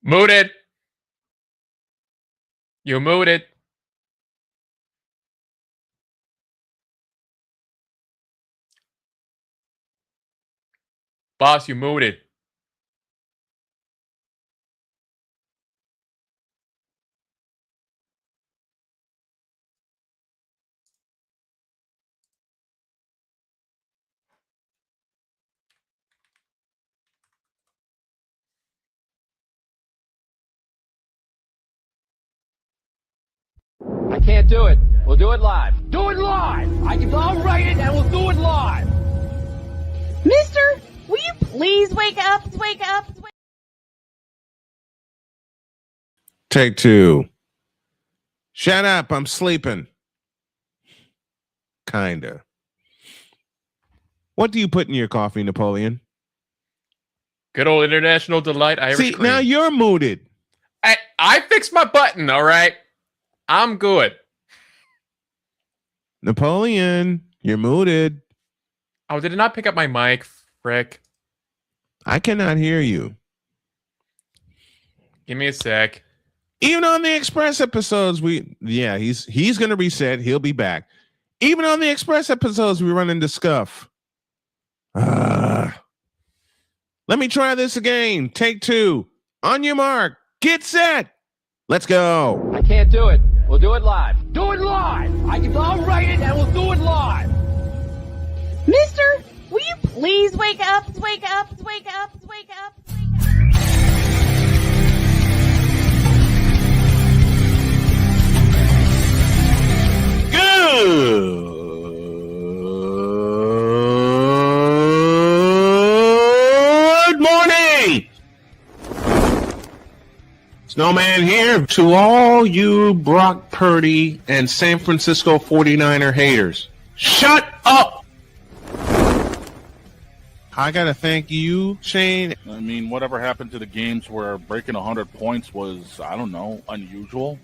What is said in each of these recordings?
Muted. You muted. Boss, you muted. I can't do it. We'll do it live. Do it live! I'll write it and we'll do it live! Mister, will you please wake up? Wake up! Take two. Shut up, I'm sleeping. Kinda. What do you put in your coffee, Napoleon? Good old International Delight Irish See, cream. now you're mooted. I fixed my button, all right? I'm good. Napoleon, you're mooted. Oh, did it not pick up my mic? Frick. I cannot hear you. Give me a sec. Even on the Express episodes, he's gonna reset. He'll be back. Even on the Express episodes, we run into scuff. Let me try this again. Take two. On your mark. Get set. Let's go. I can't do it. We'll do it live. Do it live! I'll write it and we'll do it live! Mister, will you please wake up? Wake up! Wake up! Wake up! Good morning. Snowman here to all you Brock Purdy and San Francisco 49er haters. Shut up! I gotta thank you, Shane. I mean, whatever happened to the games where breaking 100 points was, I don't know, unusual?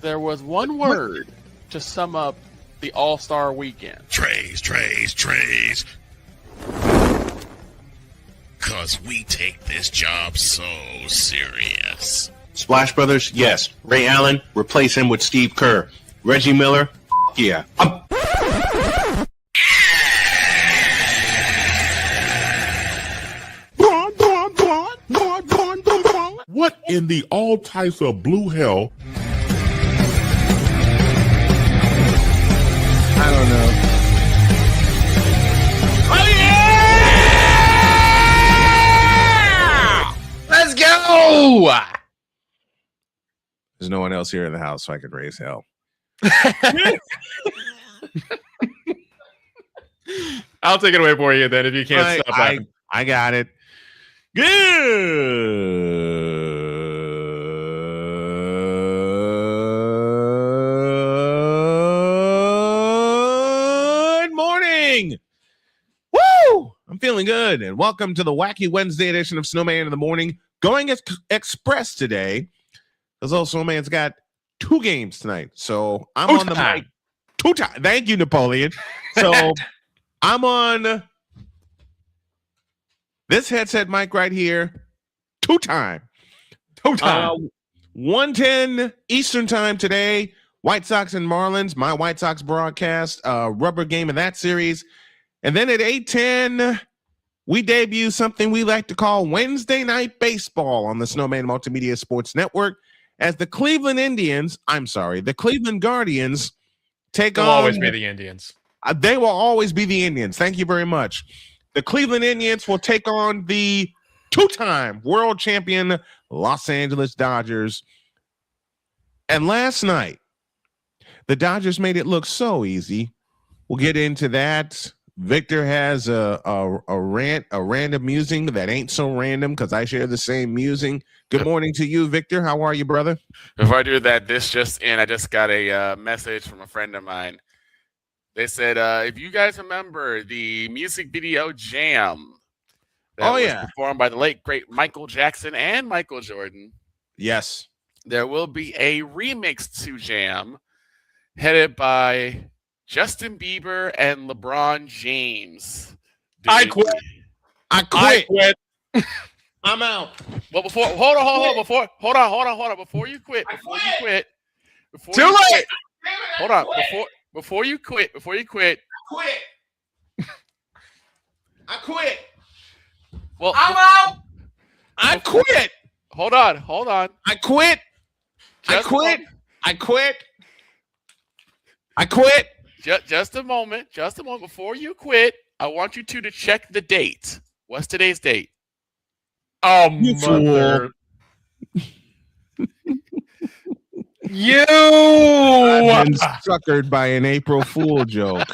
There was one word to sum up the All-Star weekend. Trays. Cause we take this job so serious. Splash Brothers, yes. Ray Allen, replace him with Steve Kerr. Reggie Miller, yeah. What in the all types of blue hell? I don't know. Oh, yeah! Let's go! There's no one else here in the house, so I could raise hell. I'll take it away for you then if you can't stop laughing. I got it. Good morning. Woo! I'm feeling good. And welcome to the Wacky Wednesday edition of Snowman in the Morning. Going express today. Because old Snowman's got 2 games tonight. So I'm on the mic. 2 times. Thank you, Napoleon. So I'm on this headset mic right here. 2 time. 1:10 Eastern time today. White Sox and Marlins. My White Sox broadcast. Rubber game in that series. And then at 8:10 we debut something we like to call Wednesday Night Baseball on the Snowman Multimedia Sports Network as the Cleveland Guardians take They'll on. always be the Indians. They will always be the Indians. Thank you very much. The Cleveland Indians will take on the two-time world champion Los Angeles Dodgers. And last night, the Dodgers made it look so easy. We'll get into that. Victor has a random musing that ain't so random because I share the same musing. Good morning to you, Victor. How are you, brother? Before I do that, I just got a message from a friend of mine. They said, if you guys remember the music video Jam that was performed by the late, great Michael Jackson and Michael Jordan. Yes. There will be a remix to Jam headed by Justin Bieber and LeBron James. I quit. I'm out. Well, hold on. Before you quit. Too late. Hold on. Before you quit. I quit. Well, I'm out. I quit. Hold on. I quit. Just a moment. Before you quit, I want you two to check the date. What's today's date? Oh, mother. You I've been suckered by an April Fool joke.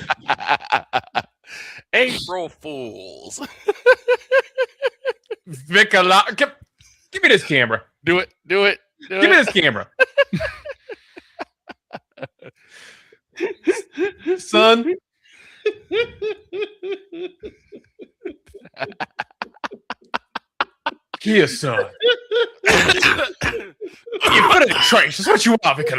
April Fools. Vic, give me this camera. Do it. Give me this camera. Son. Here, son. You put it in the trash. That's what you want, Vic.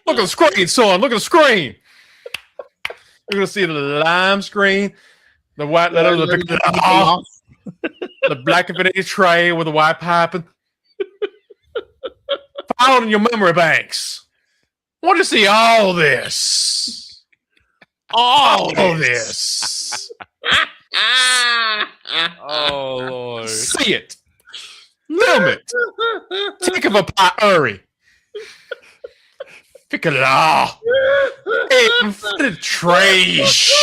Look at the screen, son. Look at the screen. You're going to see the lime screen, the white letter, the black infinity tray with the white piping. File in your memory banks. I want you to see all this. All of this. Oh, Lord. See it. Film it. Think of a priority. Pick it off. And for the trash.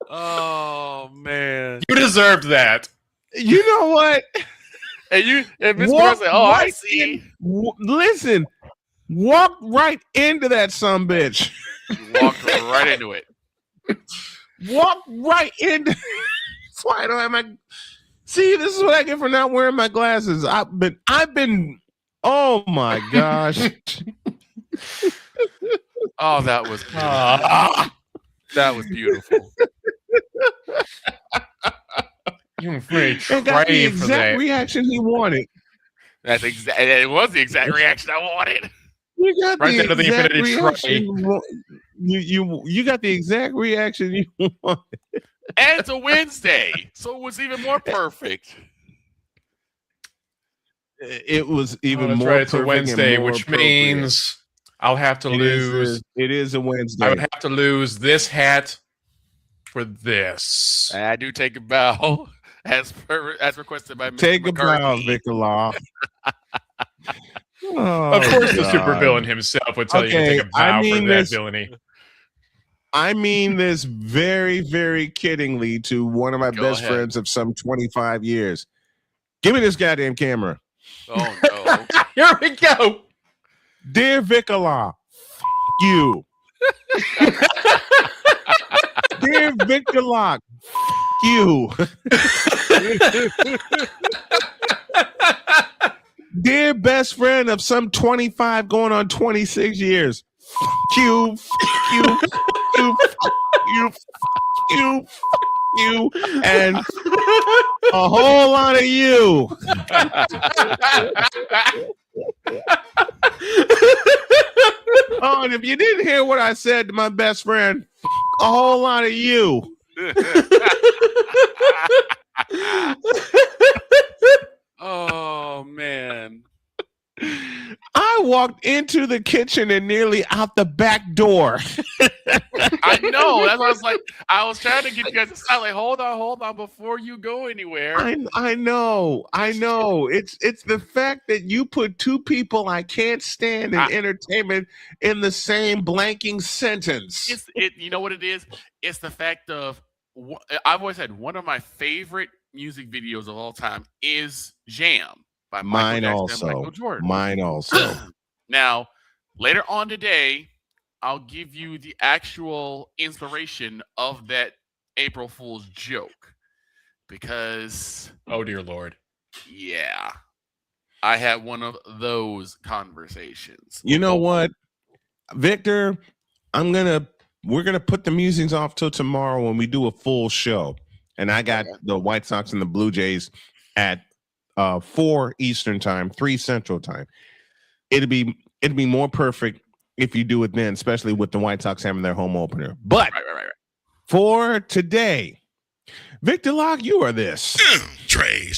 Oh, man. You deserved that. You know what? And Miss Moore said, I see. Listen, walk right into that sumbitch. You walked right into it. Walk right into. That's why I don't have my. See, this is what I get for not wearing my glasses. I've been. Oh my gosh. Oh, that was beautiful. That was beautiful. You're very It got the trade for that. exact reaction he wanted. It was the exact reaction I wanted. You got Right the there to the exact infinity reaction. You got the exact reaction you wanted. And it's a Wednesday, so it was even more perfect. It was even That's more right. It's a perfect Wednesday, and more which appropriate. means I'll have to lose. It is a Wednesday. I would have to lose this hat for this. And I do take a bow as requested by Mr. Take a bow, McCarthy. Vicola. Of course, the supervillain himself would tell you to take a bow for that villainy. I mean this very, very kiddingly to one of my best friends of some 25 years. Give me this goddamn camera. Oh, no. Here we go. Dear Vicola, you. Dear Vicola, you. Dear best friend of some 25 going on 26 years. You, and a whole lot of you. Oh, and if you didn't hear what I said to my best friend, a whole lot of you. Oh, man. I walked into the kitchen and nearly out the back door. I know. That's why I was like, I was trying to get you guys to stop. Like, hold on, before you go anywhere. I know. It's the fact that you put two people I can't stand in entertainment in the same blanking sentence. You know what it is? It's the fact of, I've always had one of my favorite music videos of all time is Jam by Michael Jackson and Michael Jordan. Mine also. Now, later on today, I'll give you the actual inspiration of that April Fool's joke. Because, oh dear Lord. Yeah. I had one of those conversations. You know what, Victor? We're gonna put the musings off till tomorrow when we do a full show. And I got the White Sox and the Blue Jays at 4 Eastern time, 3 Central time. It'd be more perfect if you do it then, especially with the White Sox having their home opener. But for today, Victor Locke, you are this. Trays.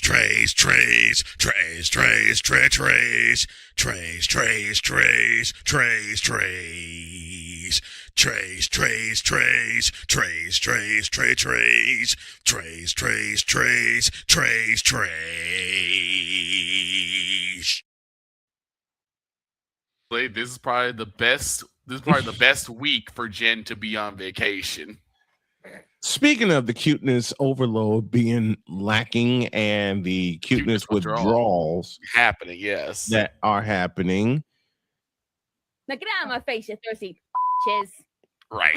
This is probably the best. This is probably the best week for Jen to be on vacation. Speaking of the cuteness overload being lacking and the cuteness withdrawals happening, yes, that are happening. Now get out of my face, you thirsty bitches. Right.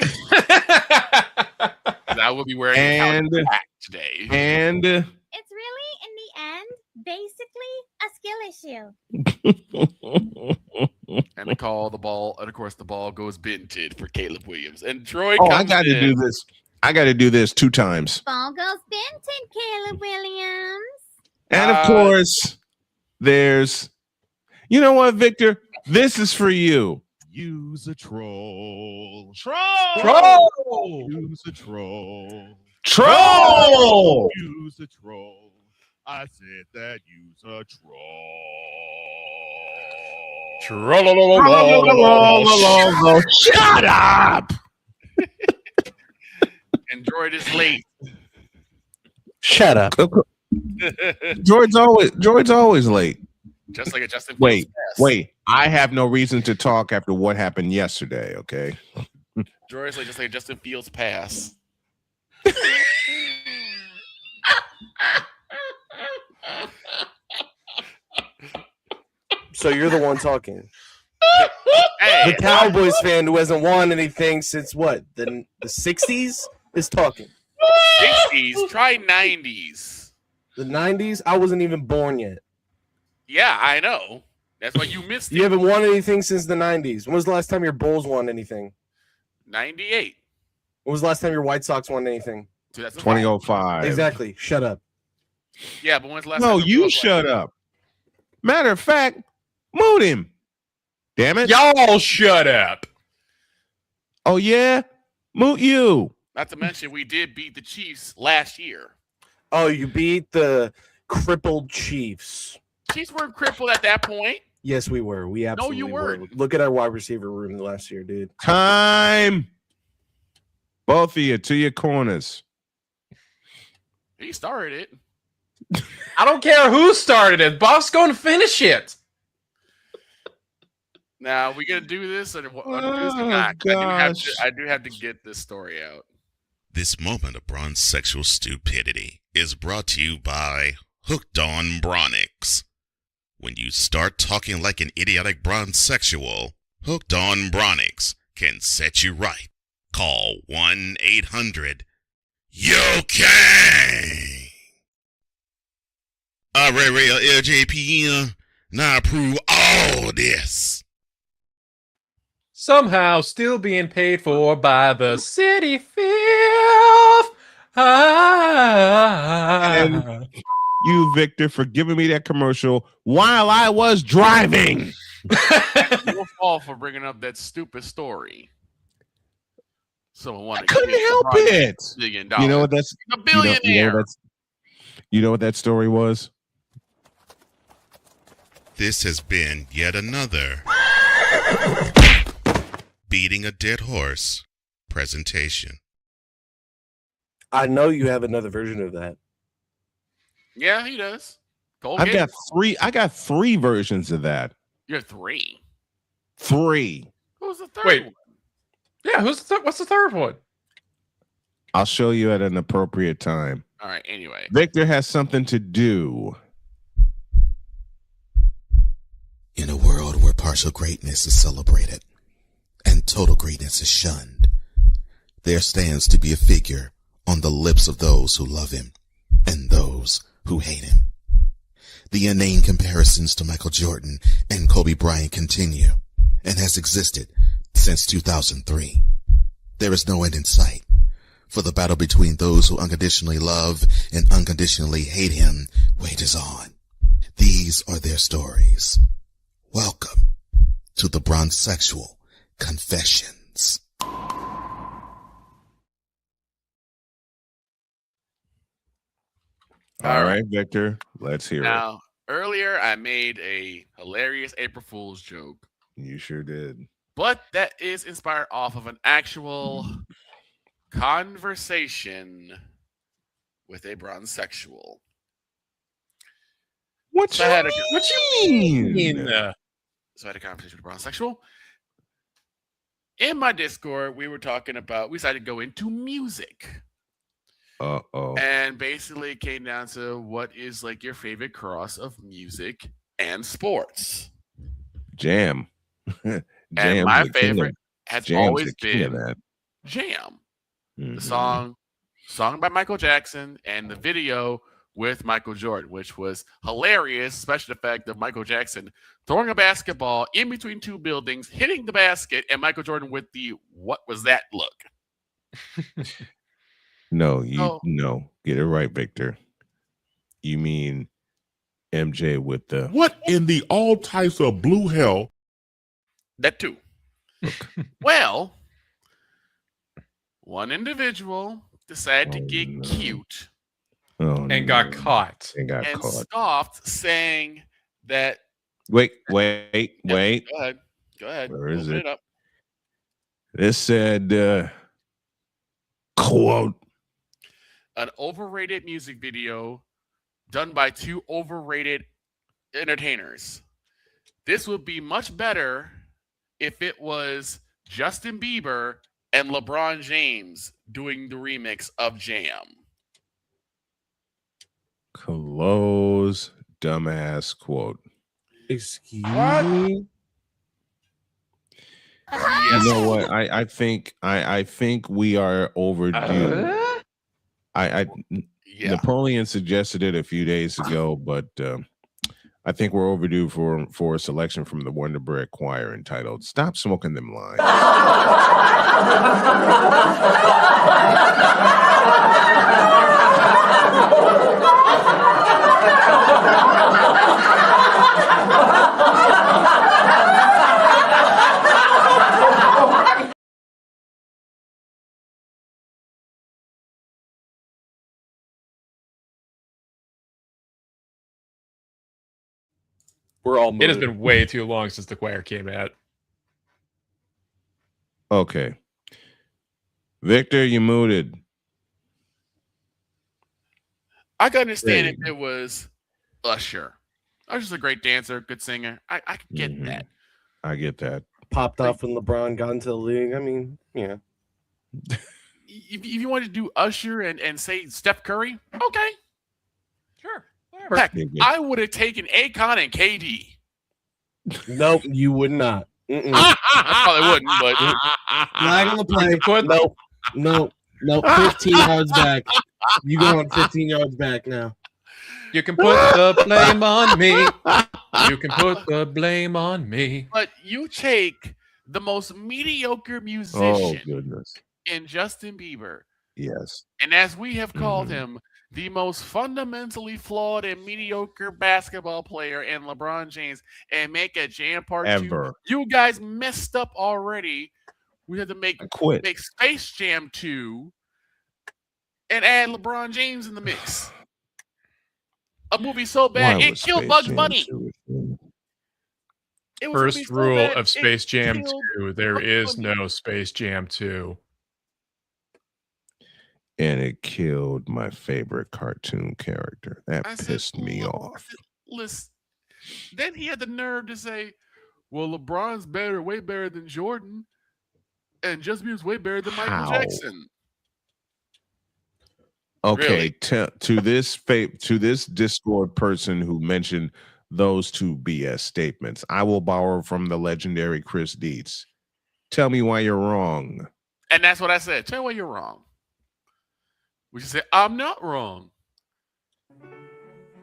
I will be wearing and today. And it's really, in the end, basically a skill issue. And they call the ball, and of course the ball goes binted for Caleb Williams. And Troy I got to do this. I got to do this 2 times. Ball goes binted, Caleb Williams. And of course, there's, you know what, Victor? This is for you. Use a troll. Troll. Use a troll. Troll. Use a troll. I said that use a troll. Shut up. Android is late. Shut up. Droid's always late. Just like a Justin. Wait. I have no reason to talk after what happened yesterday. Okay. Droid's like just like Justin Fields pass. So you're the one talking. Hey, the Cowboys fan who hasn't won anything since what? The 60s is talking. 60s, try 90s. The 90s? I wasn't even born yet. Yeah, I know. That's why you missed it. You haven't won anything since the 90s. When was the last time your Bulls won anything? 98. When was the last time your White Sox won anything? 2005. Exactly. Shut up. Yeah, but when's the last No, time? you shut up. Matter of fact, moot him. Damn it. Y'all shut up. Oh, yeah? Moot you. Not to mention, we did beat the Chiefs last year. Oh, you beat the crippled Chiefs. Chiefs weren't crippled at that point. Yes, we were. We absolutely you were. weren't. Look at our wide receiver room last year, dude. Time. Both of you to your corners. He started it. I don't care who started it. Buff's going to finish it. Now, we going to do this or Oh, not? gosh. I do have to get this story out. This moment of bronsexual stupidity is brought to you by Hooked on Bronix. When you start talking like an idiotic bronsexual, Hooked on Bronix can set you right. Call 1-800-YO-KANG. Real LJP, now approve all this. Somehow still being paid for by the city filth. And you, Victor, for giving me that commercial while I was driving. Your fault for bringing up that stupid story. Someone I couldn't help it. $1 billion. You know what that's a billionaire. You know what that story was? This has been yet another Beating a dead horse presentation. I know you have another version of that. Yeah, he does. I got three versions of that. You're three. Three. Who's the third Wait. one? Yeah, what's the third one? I'll show you at an appropriate time. All right, anyway. Victor has something to do. In a world where partial greatness is celebrated and total greatness is shunned, there stands to be a figure on the lips of those who love him and those who hate him. The inane comparisons to Michael Jordan and Kobe Bryant continue and has existed since 2003. There is no end in sight, for the battle between those who unconditionally love and unconditionally hate him wages on. These are their stories. Welcome to the BRONSEXUAL Confessions. All right, Victor, let's hear it. Now, earlier I made a hilarious April Fool's joke. You sure did. But that is inspired off of an actual conversation with a bronsexual. What you mean? So I had a conversation with a bronsexual. In my Discord, we decided to go into music. Uh-oh. And basically it came down to what is like your favorite cross of music and sports. Jam. And my favorite has always been that. Jam. Mm-hmm. The song by Michael Jackson and the video with Michael Jordan, which was hilarious, special effect of Michael Jackson throwing a basketball in between two buildings, hitting the basket, and Michael Jordan with the "what was that" look. No, get it right, Victor. You mean MJ with the What in the all types of blue hell? That too. Well, one individual decided to get cute and got caught. And scoffed, saying that. Wait. Go ahead. Where is Open it? Up. This said, quote, an overrated music video done by two overrated entertainers. This would be much better if it was Justin Bieber and LeBron James doing the remix of Jam. Close dumbass quote. Excuse me? You know what? I think we are overdue. Napoleon suggested it a few days ago, but I think we're overdue for a selection from the Wonder Bread Choir entitled "Stop Smoking Them Lines." We're all It has been way too long since the choir came out. Okay. Victor, you muted. I can understand if it was Usher. Usher's a great dancer, good singer. I could get that. I get that. Popped off when LeBron got into the league. I mean, yeah. If you wanted to do Usher and say Steph Curry, okay. Sure. Whatever. Heck, I would have taken Akon and KD. Nope, you would not. I probably wouldn't, but not gonna play. No. 15 yards back. You going 15 yards back now. You can put the blame on me. You can put the blame on me. But you take the most mediocre musician in Justin Bieber. Yes. And as we have called him, the most fundamentally flawed and mediocre basketball player in LeBron James, and make a Jam Part 2. You guys messed up already. We had to make Space Jam 2 and add LeBron James in the mix. A movie so bad it killed Bugs Bunny. It was gonna be First so rule bad, of it Space Jam killed 2, there is Bugs Bunny. no Space Jam 2. And it killed my favorite cartoon character. That I said, pissed me "Look, off. listen." Then he had the nerve to say, "Well, LeBron's better, way better than Jordan, and Justin Bieber's way better than Michael How? Jackson." Okay, Really? to this Discord person who mentioned those two BS statements, I will borrow from the legendary Chris Dietz. Tell me why you're wrong. And that's what I said. Tell me why you're wrong. We should say, "I'm not wrong."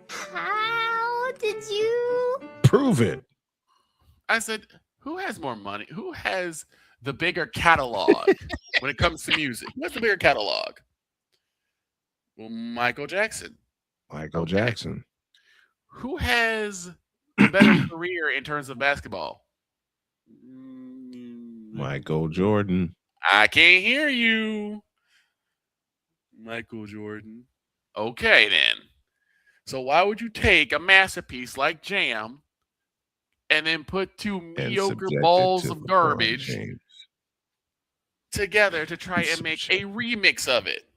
How did you? Prove it. I said, "Who has more money? Who has the bigger catalog when it comes to music? Who has the bigger catalog?" Well, Michael Jackson. Michael Jackson. Who has the better career in terms of basketball? Michael Jordan. I can't hear you. Michael Jordan. Okay, then. So why would you take a masterpiece like Jam and then put two mediocre subject it balls to of LeBron garbage James. together to try and make a remix of it?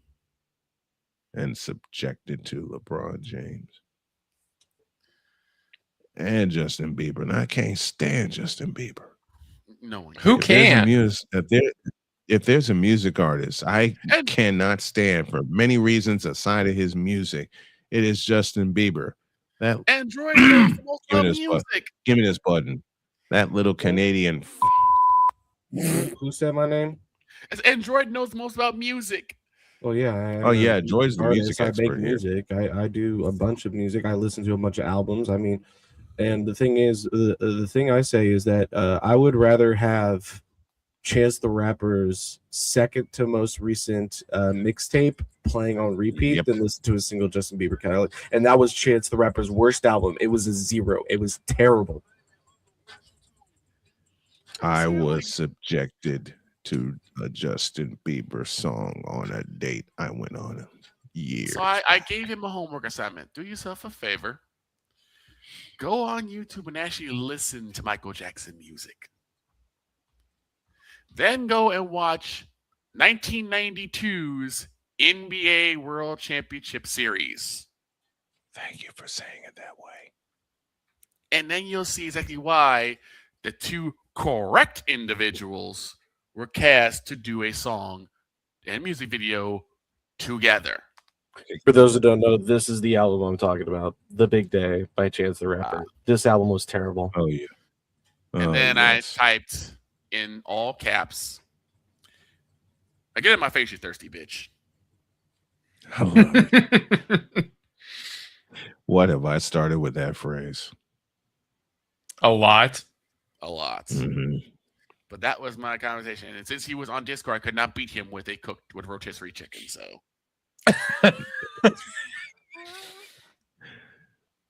And subjected to LeBron James. And Justin Bieber. And I can't stand Justin Bieber. No one. Who can? If there's a music artist I cannot stand for many reasons aside of his music, it is Justin Bieber. That Android knows the most about music. Give me this button. That little Canadian. Who said my name? Android knows the most about music. Oh yeah. Joy's the music I expert. make music. I do a bunch of music. I listen to a bunch of albums. I mean, and the thing is, the thing I say is that I would rather have Chance the Rapper's second to most recent mixtape playing on repeat than listen to a single Justin Bieber catalog. And that was Chance the Rapper's worst album. It was a 0. It was terrible. I was subjected to a Justin Bieber song on a date I went on a year. So I gave him a homework assignment. Do yourself a favor. Go on YouTube and actually listen to Michael Jackson music. Then go and watch 1992's NBA World Championship Series. Thank you for saying it that way. And then you'll see exactly why the two correct individuals were cast to do a song and music video together. For those who don't know, this is the album I'm talking about, The Big Day by Chance the Rapper. This album was terrible. Oh, yeah. And then I typed in all caps, "I get in my face, you thirsty bitch." What have I started with that phrase? A lot. Mm-hmm. But that was my conversation. And since he was on Discord, I could not beat him with rotisserie chicken. So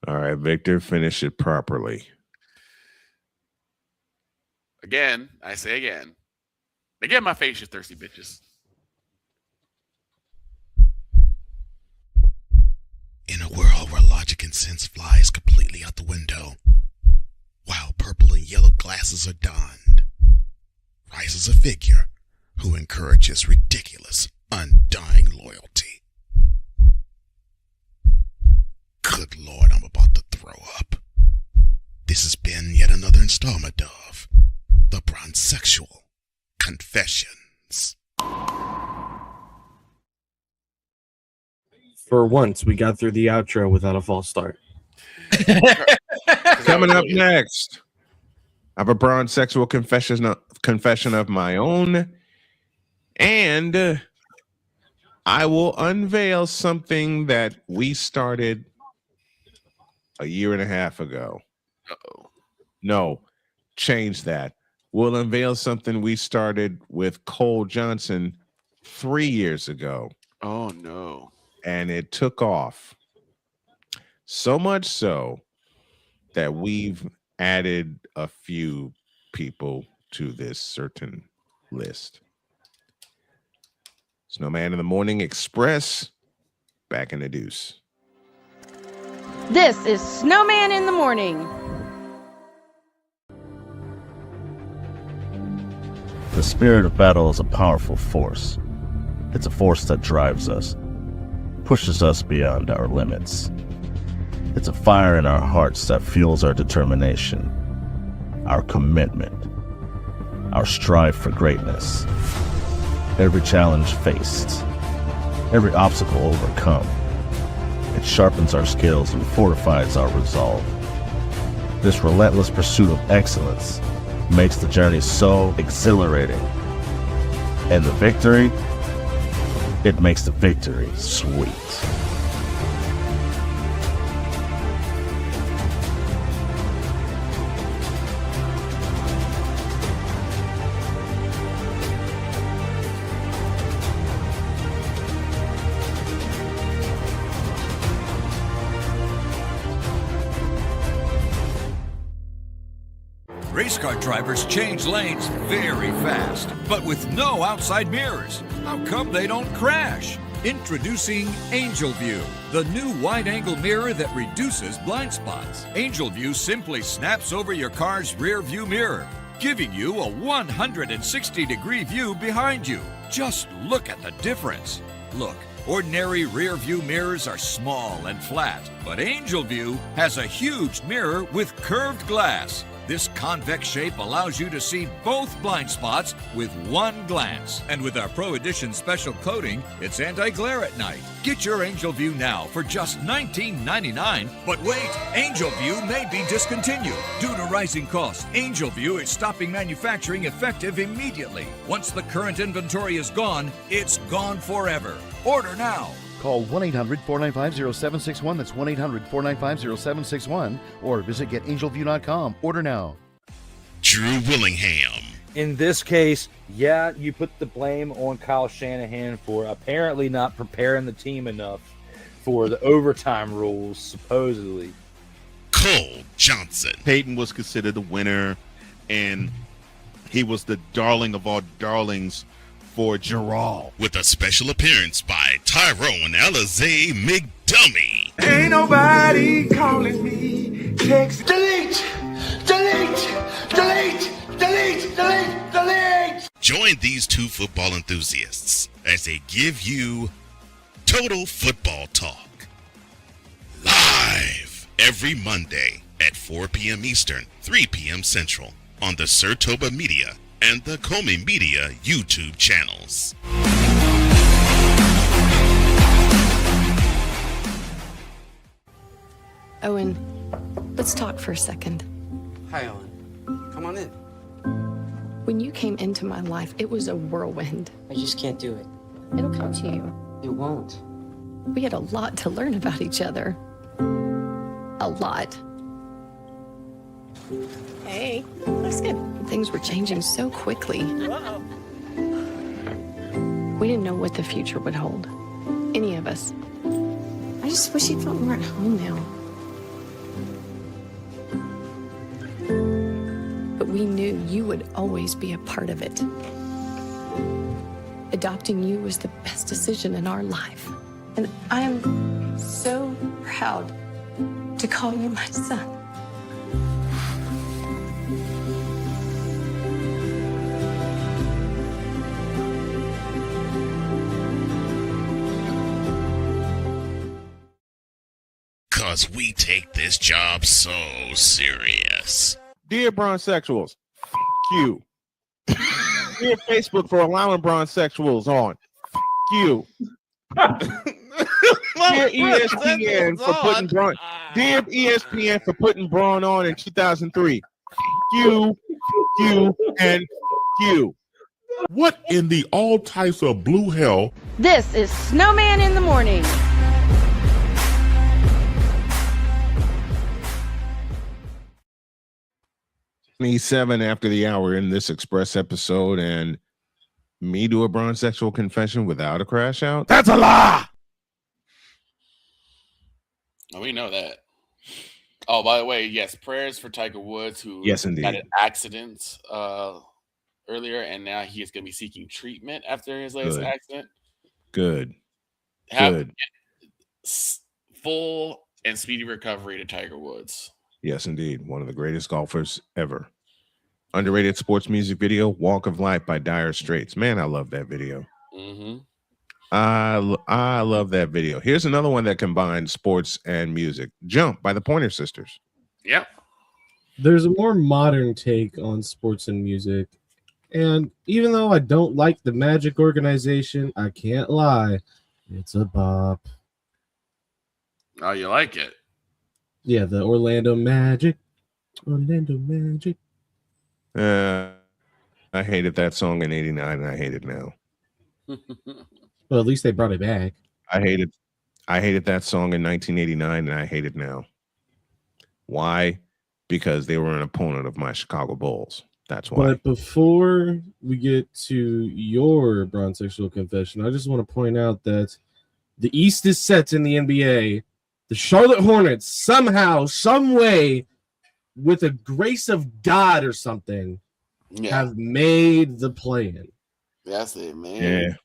all right, Victor, finish it properly. again, I say again, they get in my face, you thirsty bitches. In a world where logic and sense flies completely out the window, while purple and yellow glasses are donned, rises a figure who encourages ridiculous, undying loyalty. Good Lord, I'm about to throw up. This has been yet another installment of the BRONSEXUal Confessions. For once, we got through the outro without a false start. Coming up next, I have a BRONSEXUal confession of my own, and I will unveil something that we started a year and a half ago. Uh-oh. No, change that. We'll unveil something we started with Cole Johnson 3 years ago. Oh, no. And it took off. So much so that we've added a few people to this certain list. Snowman in the Morning Express, back in the deuce. This is Snowman in the Morning. The spirit of battle is a powerful force. It's a force that drives us, pushes us beyond our limits. It's a fire in our hearts that fuels our determination, our commitment, our strive for greatness. Every challenge faced, every obstacle overcome, it sharpens our skills and fortifies our resolve. This relentless pursuit of excellence makes the journey so exhilarating. And the victory, it makes the victory sweet. Race car drivers change lanes very fast, but with no outside mirrors. How come they don't crash? Introducing Angel View, the new wide-angle mirror that reduces blind spots. Angel View simply snaps over your car's rear view mirror, giving you a 160-degree view behind you. Just look at the difference. Look, ordinary rear view mirrors are small and flat, but Angel View has a huge mirror with curved glass. This convex shape allows you to see both blind spots with one glance. And with our Pro Edition special coating, it's anti-glare at night. Get your Angel View now for just $19.99. But wait, Angel View may be discontinued. Due to rising costs, Angel View is stopping manufacturing effective immediately. Once the current inventory is gone, it's gone forever. Order now. Call 1-800-495-0761. That's 1-800-495-0761. Or visit getangelview.com. Order now. Drew Willingham. In this case, yeah, you put the blame on Kyle Shanahan for apparently not preparing the team enough for the overtime rules, supposedly. Cole Johnson. Peyton was considered the winner, and he was the darling of all darlings for Gerald. With a special appearance by Tyrone Alizé McDummy. Ain't nobody calling me. Text. Delete! Delete! Delete! Delete! Delete! Delete! Join these two football enthusiasts as they give you Total Football Talk. Live every Monday at 4 p.m. Eastern, 3 p.m. Central on the Sertoba Media and the Comey Media YouTube channels. Owen, let's talk for a second. Hi, Ellen. Come on in. When you came into my life, it was a whirlwind. I just can't do it. It'll come to you. It won't. We had a lot to learn about each other. A lot. Hey, looks good. Things were changing so quickly. We didn't know what the future would hold. Any of us. I just wish you felt more at home now. But we knew you would always be a part of it. Adopting you was the best decision in our life. And I am so proud to call you my son. Cause we take this job so serious. Dear bronsexuals, you. Dear Facebook for allowing bronsexuals on. You. Dear ESPN for putting Braun. Dear ESPN for putting Braun on in 2003. You, and you. What in the all types of blue hell? This is Snowman in the Morning. .7 after the hour in this Express episode, and me do a bronsexual confession without a crash out? That's a lie! Oh, we know that. Oh, by the way, yes, prayers for Tiger Woods, who Yes, indeed. had an accident earlier, and now he is going to be seeking treatment after his latest Good. accident. Good. Have full and speedy recovery to Tiger Woods. Yes, indeed. One of the greatest golfers ever. Underrated sports music video, Walk of Life by Dire Straits. Man, I love that video. Mm-hmm. I love that video. Here's another one that combines sports and music. Jump by the Pointer Sisters. Yep. There's a more modern take on sports and music. And even though I don't like the Magic organization, I can't lie. It's a bop. Oh, you like it? Yeah, the Orlando Magic. Orlando Magic. I hated that song in '89, and I hate it now. Well, at least they brought it back. I hated that song in 1989, and I hate it now. Why? Because they were an opponent of my Chicago Bulls. That's why. But before we get to your BRONSEXUAL confession, I just want to point out that the East is set in the NBA. The Charlotte Hornets somehow, some way, with a grace of God or something, have made the play-in. That's it, man.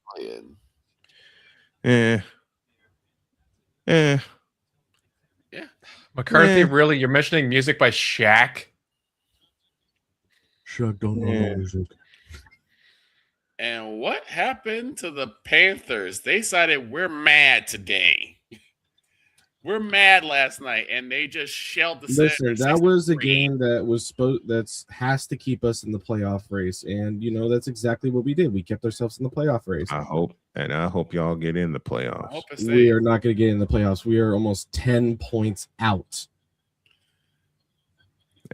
Yeah. McCarthy, really? You're mentioning music by Shaq? Shaq don't know music. And what happened to the Panthers? They decided we're mad today. We're mad last night, and they just shelled the Listen, Senators. that was a game that was has to keep us in the playoff race, and that's exactly what we did. We kept ourselves in the playoff race. I hope y'all get in the playoffs. We are not going to get in the playoffs. We are almost 10 points out.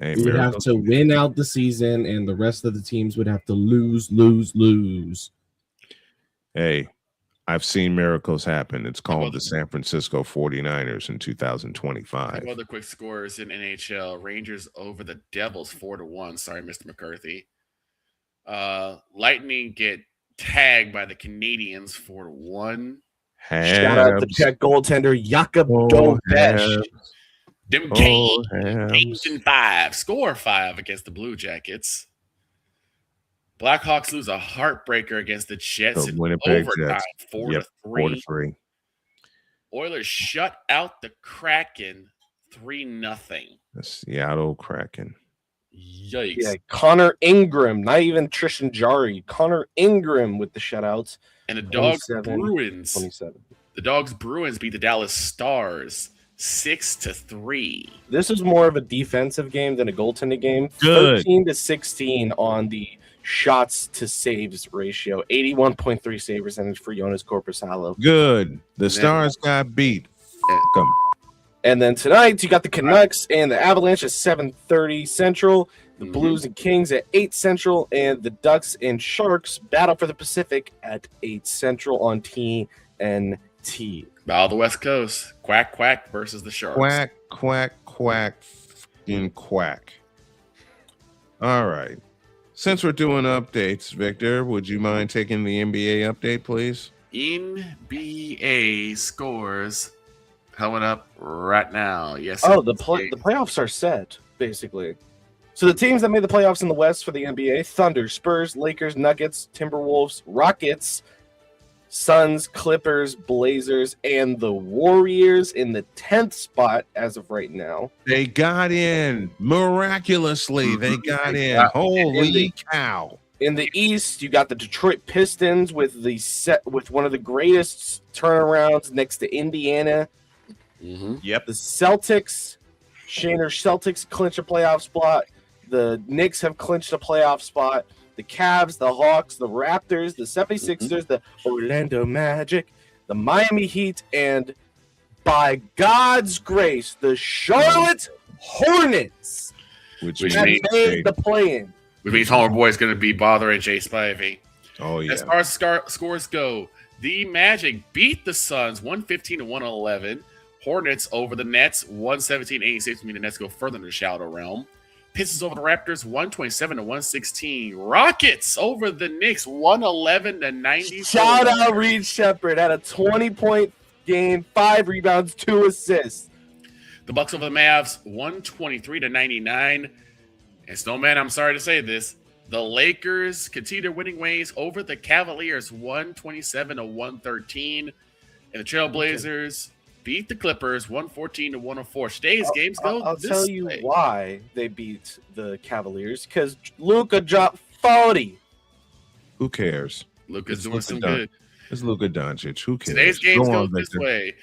Hey, we would have to win out the season, and the rest of the teams would have to lose. Hey, I've seen miracles happen. It's called the San Francisco 49ers in 2025. A couple other quick scores in NHL. Rangers over the Devils 4-1. Sorry, Mr. McCarthy. Lightning get tagged by the Canadians 4-1. Shout out to Czech goaltender Jakub Dovesh. Them games in 5. Score 5 against the Blue Jackets. Blackhawks lose a heartbreaker against the Jets in Winnipeg overtime, Jets. 4-3. 4-3. Oilers shut out the Kraken 3-0. The Seattle Kraken. Yikes. Yeah, Connor Ingram, not even Tristan Jarry. Connor Ingram with the shutouts. And the Dogs Bruins. 27. The Dogs Bruins beat the Dallas Stars 6-3. This is more of a defensive game than a goaltending game. Good. 13-16 on the shots to saves ratio. 81.3 save percentage for Jonas Korpisalo. Good. The Stars got beat. Come. And then tonight you got the Canucks and the Avalanche at 7:30 Central. The Blues and Kings at 8 Central, and the Ducks and Sharks battle for the Pacific at 8 Central on TNT. Battle of the West Coast. Quack, quack versus the Sharks. Quack, quack, quack, and quack. All right. Since we're doing updates, Victor, would you mind taking the NBA update, please? NBA scores coming up right now. Yes. Oh, the playoffs are set, basically. So the teams that made the playoffs in the West for the NBA: Thunder, Spurs, Lakers, Nuggets, Timberwolves, Rockets, Suns, Clippers, Blazers, and the Warriors in the 10th spot as of right now. They got in miraculously. They got in. Holy cow! In the East, you got the Detroit Pistons with one of the greatest turnarounds next to Indiana. Yep. The Celtics clinch a playoff spot. The Knicks have clinched a playoff spot. The Cavs, the Hawks, the Raptors, the 76ers, the Orlando Magic, the Miami Heat, and by God's grace, the Charlotte Hornets which have made the play-in. Which means Homer Boy is going to be bothering Jay Spivey. Oh, yeah. As far as scores go, the Magic beat the Suns 115-111. Hornets over the Nets 117-86. The Nets go further in the shadow realm. Pistons over the Raptors 127-116. Rockets over the Knicks 111-94. Shout out Reed Shepherd. Had a 20-point game, 5 rebounds, 2 assists. The Bucks over the Mavs 123-99. And Snowman, I'm sorry to say this, the Lakers continue their winning ways over the Cavaliers 127-113. And the Trailblazers beat the Clippers 114-104. Today's games go I'll this tell you way. why they beat the Cavaliers, because Luka dropped 40. Who cares? Luka's It's doing Luka some Don- good. It's Luka Doncic. Who cares? Today's games go on, this Victor. way.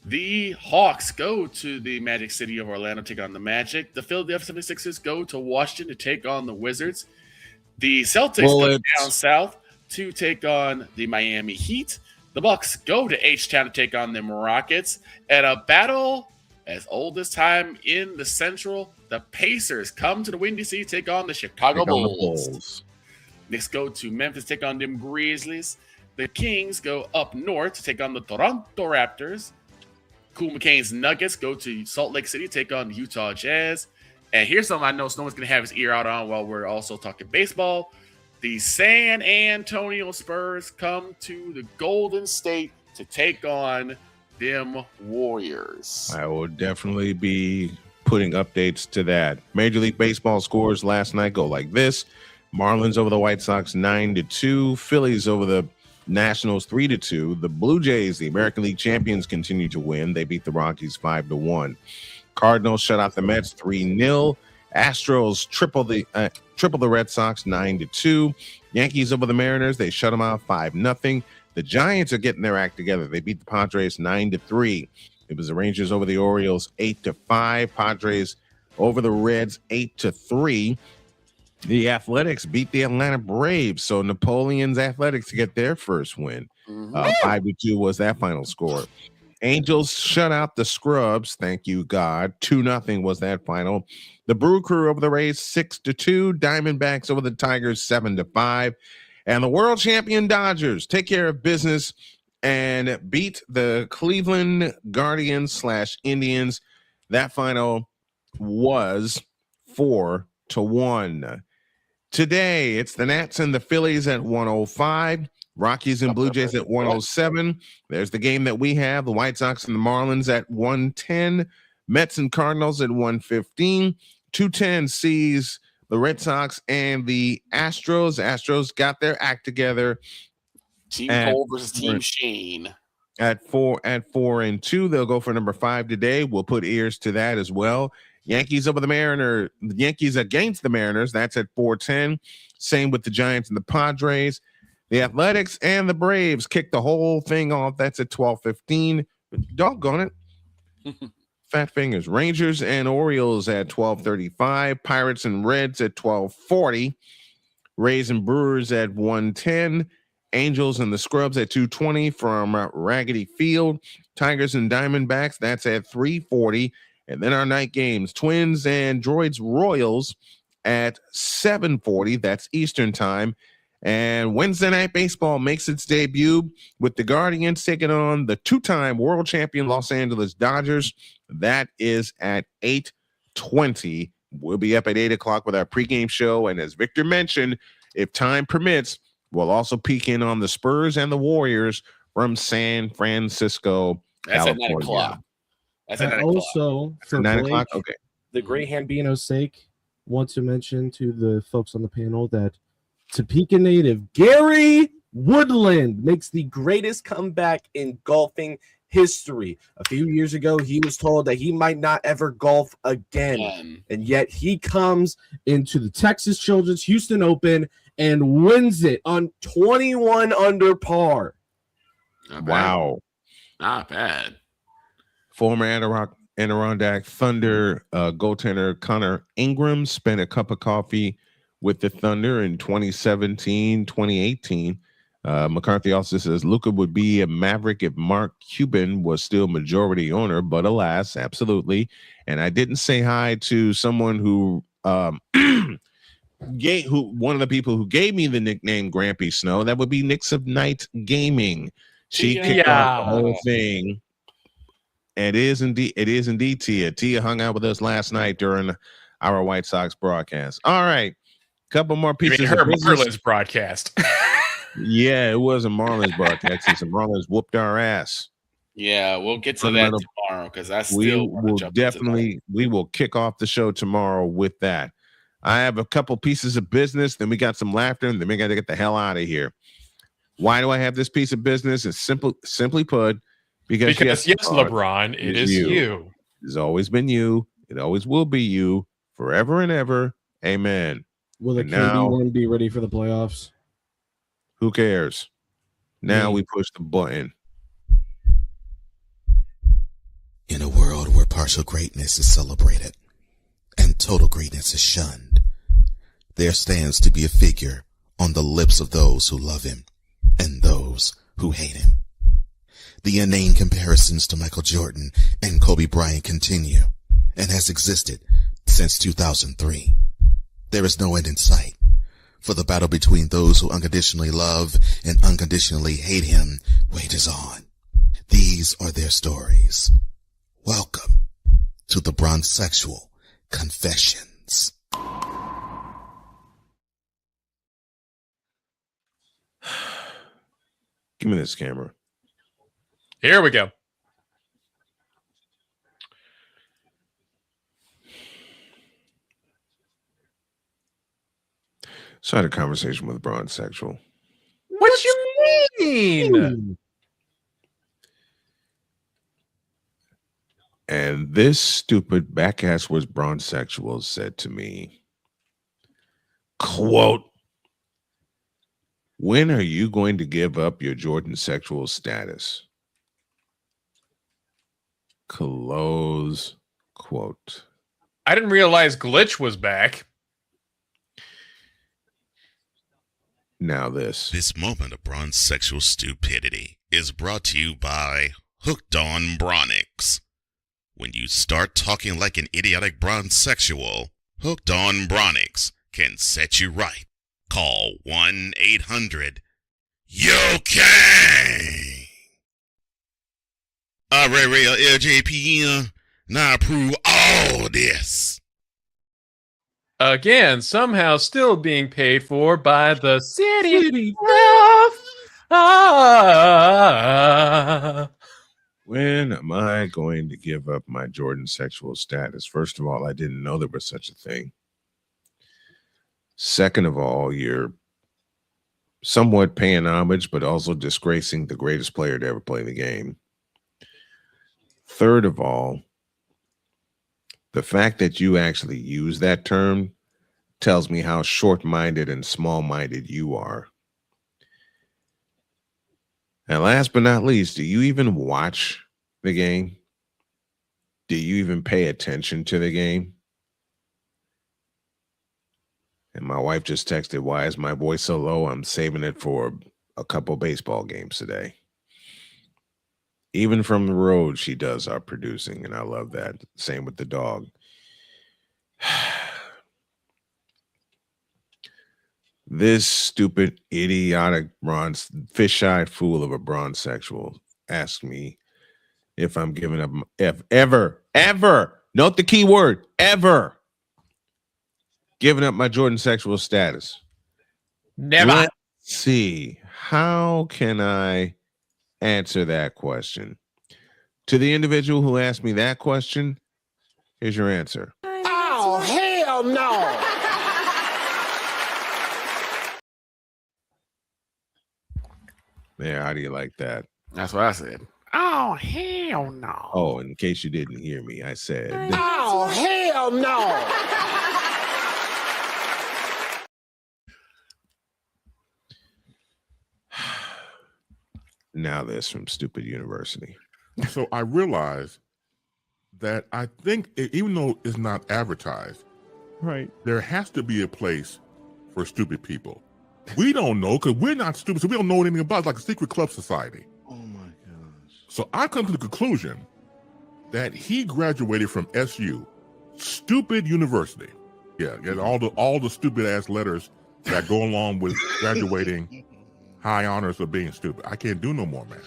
The Hawks go to the Magic City of Orlando, take on the Magic. The Philadelphia 76ers go to Washington to take on the Wizards. The Celtics go down south to take on the Miami Heat. The Bucks go to H-Town to take on the Rockets. And a battle as old as time in the Central, the Pacers come to the Windy City to take on the Chicago Bulls. Knicks go to Memphis to take on them Grizzlies. The Kings go up north to take on the Toronto Raptors. Cool McCain's Nuggets go to Salt Lake City to take on the Utah Jazz. And here's something I know Snowman's going to have his ear out on while we're also talking baseball. The San Antonio Spurs come to the Golden State to take on them Warriors. I will definitely be putting updates to that. Major League Baseball scores last night go like this. Marlins over the White Sox 9-2. Phillies over the Nationals 3-2. The Blue Jays, the American League champions, continue to win. They beat the Rockies 5-1. Cardinals shut out the Mets 3-0. Astros triple the Red Sox 9-2. Yankees over the Mariners, they shut them out 5-0. The Giants are getting their act together. They beat the Padres 9-3. It was the Rangers over the Orioles 8-5. Padres over the Reds 8-3. The Athletics beat the Atlanta Braves, so Napoleon's Athletics get their first win. 5-2 was that final score. Angels shut out the Scrubs, thank you, God. 2-0 was that final. The Brew Crew over the Rays 6-2. Diamondbacks over the Tigers 7-5. And the world champion Dodgers take care of business and beat the Cleveland Guardians / Indians. That final was 4-1. Today, it's the Nats and the Phillies at 105. Rockies and Blue Jays at 107. There's the game that we have. The White Sox and the Marlins at 110. Mets and Cardinals at 115. 210 sees the Red Sox and the Astros. Astros got their act together. Team Cole versus Team Shane. At 4-2. They'll go for number 5 today. We'll put ears to that as well. Yankees over the Mariners. The Yankees against the Mariners. That's at 4-10. Same with the Giants and the Padres. The Athletics and the Braves kick the whole thing off. That's at 12:15. Doggone it. Fat fingers. Rangers and Orioles at 12:35. Pirates and Reds at 12:40. Rays and Brewers at 1:10. Angels and the Scrubs at 2:20 from Raggedy Field. Tigers and Diamondbacks, that's at 3:40. And then our night games, Twins and Droids Royals at 7:40. That's Eastern time. And Wednesday Night Baseball makes its debut with the Guardians taking on the two-time world champion Los Angeles Dodgers. That is at 8:20. We'll be up at 8 o'clock with our pregame show. And as Victor mentioned, if time permits, we'll also peek in on the Spurs and the Warriors from San Francisco, That's California. at 9 o'clock. That's at 9 Also, for 9 Blake, o'clock? Okay. the great Hambino's sake, want to mention to the folks on the panel that Topeka native Gary Woodland makes the greatest comeback in golfing history. A few years ago, he was told that he might not ever golf again, and yet he comes into the Texas Children's Houston Open and wins it on 21 under par. Wow. Not bad. Former Adirondack Thunder goaltender Connor Ingram spent a cup of coffee with the Thunder in 2017, 2018. McCarthy also says Luka would be a Maverick if Mark Cuban was still majority owner, but alas, absolutely. And I didn't say hi to someone who one of the people who gave me the nickname Grampy Snow. That would be Nix of Night Gaming. She kicked off the whole thing. It is indeed Tia. Tia hung out with us last night during our White Sox broadcast. All right. Couple more pieces her of business. Marlins broadcast. Yeah, it was a Marlins broadcast. Since the Marlins whooped our ass. Yeah, we'll get to that tomorrow because I still want to jump into that. We will kick off the show tomorrow with that. I have a couple pieces of business, then we got some laughter, and then we got to get the hell out of here. Why do I have this piece of business? It's simply put, Because yes, LeBron, it is you. It's always been you. It always will be you forever and ever. Amen. Will the KD one be ready for the playoffs? Who cares? Now we push the button. In a world where partial greatness is celebrated and total greatness is shunned, there stands to be a figure on the lips of those who love him and those who hate him. The inane comparisons to Michael Jordan and Kobe Bryant continue and has existed since 2003. There is no end in sight, for the battle between those who unconditionally love and unconditionally hate him wages on. These are their stories. Welcome to the BRONSEXUal Confessions. Give me this camera. Here we go. So I had a conversation with BRONSEXUal. What you mean? And this stupid backass was BRONSEXUal said to me, quote, when are you going to give up your Jordan sexual status? Close quote. I didn't realize Glitch was back. Now this moment of BRONSEXUal stupidity is brought to you by Hooked on Bronix. When you start talking like an idiotic BRONSEXUal, Hooked on Bronix can set you right. Call 1-800-YOKAY. Real LJPM, now approve all this. Again, somehow still being paid for by the city of When am I going to give up my Jordan sexual status? First of all, I didn't know there was such a thing. Second of all, you're somewhat paying homage, but also disgracing the greatest player to ever play the game. Third of all, the fact that you actually use that term tells me how short-minded and small-minded you are. And last but not least, do you even watch the game? Do you even pay attention to the game? And my wife just texted, why is my voice so low? I'm saving it for a couple baseball games today. Even from the road, she does our producing, and I love that. Same with the dog. This stupid, idiotic, fish-eyed fool of a BRONSEXUal asked me if I'm giving up, ever, note the key word, ever, giving up my Jordan sexual status. Never. Let's see. How can I answer that question? To the individual who asked me that question, here's your answer. Oh, hell no! There, how do you like that? That's what I said. Oh, hell no. Oh, in case you didn't hear me, I said. Oh, hell no! Now this from Stupid University. So I realized that I think, even though it's not advertised, right, there has to be a place for stupid people. We don't know because we're not stupid, so we don't know anything about it. It's like a secret club society. Oh my gosh. So I come to the conclusion that he graduated from SU, Stupid University. Yeah, all the stupid ass letters that go along with graduating, high honors of being stupid. I can't do no more, man.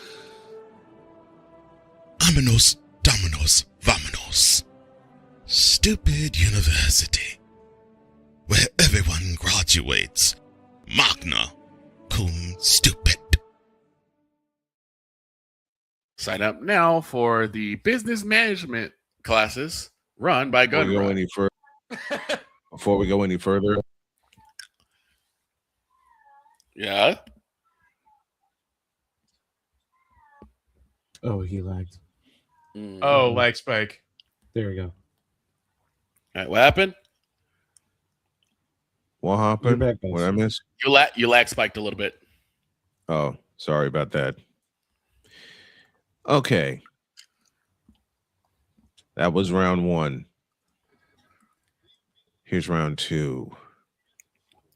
Vámonos, dominos, vámonos. Stupid University, where everyone graduates magna cum stupid. Sign up now for the business management classes run by Gunrun. Before we go any further, yeah. Oh, he lagged. Oh, lag spike. There we go. All right, what happened? What happened? Back, What I missed? You lag spiked a little bit. Oh, sorry about that. Okay. That was round 1. Here's round 2.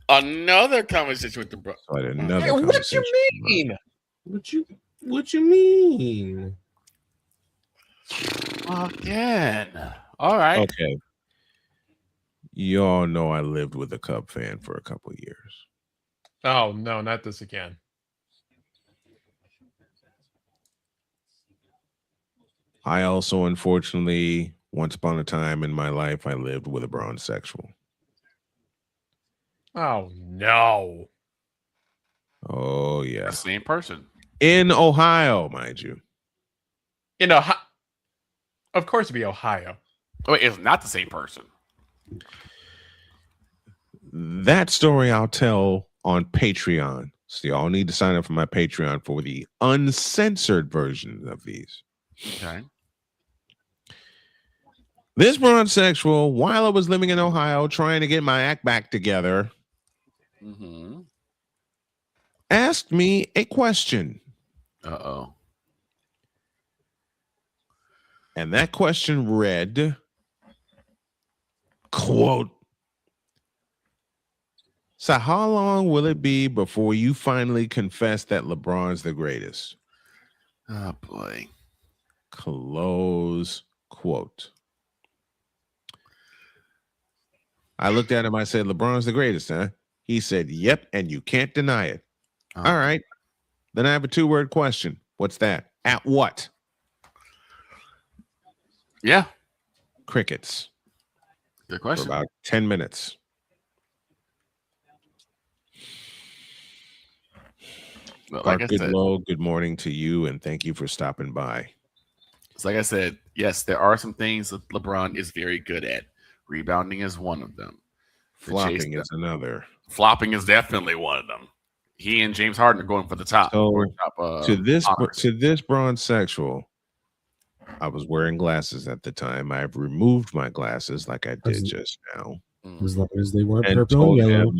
Another conversation with the bro. Another What conversation. you mean? What you mean? Again. All right. Okay. You all know I lived with a Cub fan for a couple of years. Oh no, not this again. I also, unfortunately, once upon a time in my life, I lived with a bronsexual. Oh no. Oh yeah. The same person. In Ohio, mind you. In Ohio. Of course it'd be Ohio. Oh, wait, it's not the same person. That story I'll tell on Patreon. So y'all need to sign up for my Patreon for the uncensored version of these. Okay. This bronsexual, while I was living in Ohio trying to get my act back together, asked me a question. Uh-oh. And that question read, quote, so how long will it be before you finally confess that LeBron's the greatest? Oh, boy. Close quote. I looked at him. I said, LeBron's the greatest, huh? He said, yep, and you can't deny it. All right. Then I have a 2-word question. What's that? At what? Yeah. Crickets. Good question. For about 10 minutes. Well, like I said, good morning to you, and thank you for stopping by. So like I said, yes, there are some things that LeBron is very good at. Rebounding is one of them. Flopping is another. Flopping is definitely one of them. He and James Harden are going for the top. So to this honors. bronsexual, I was wearing glasses at the time. I've removed my glasses like I did just now. As long as they weren't purple and yellow.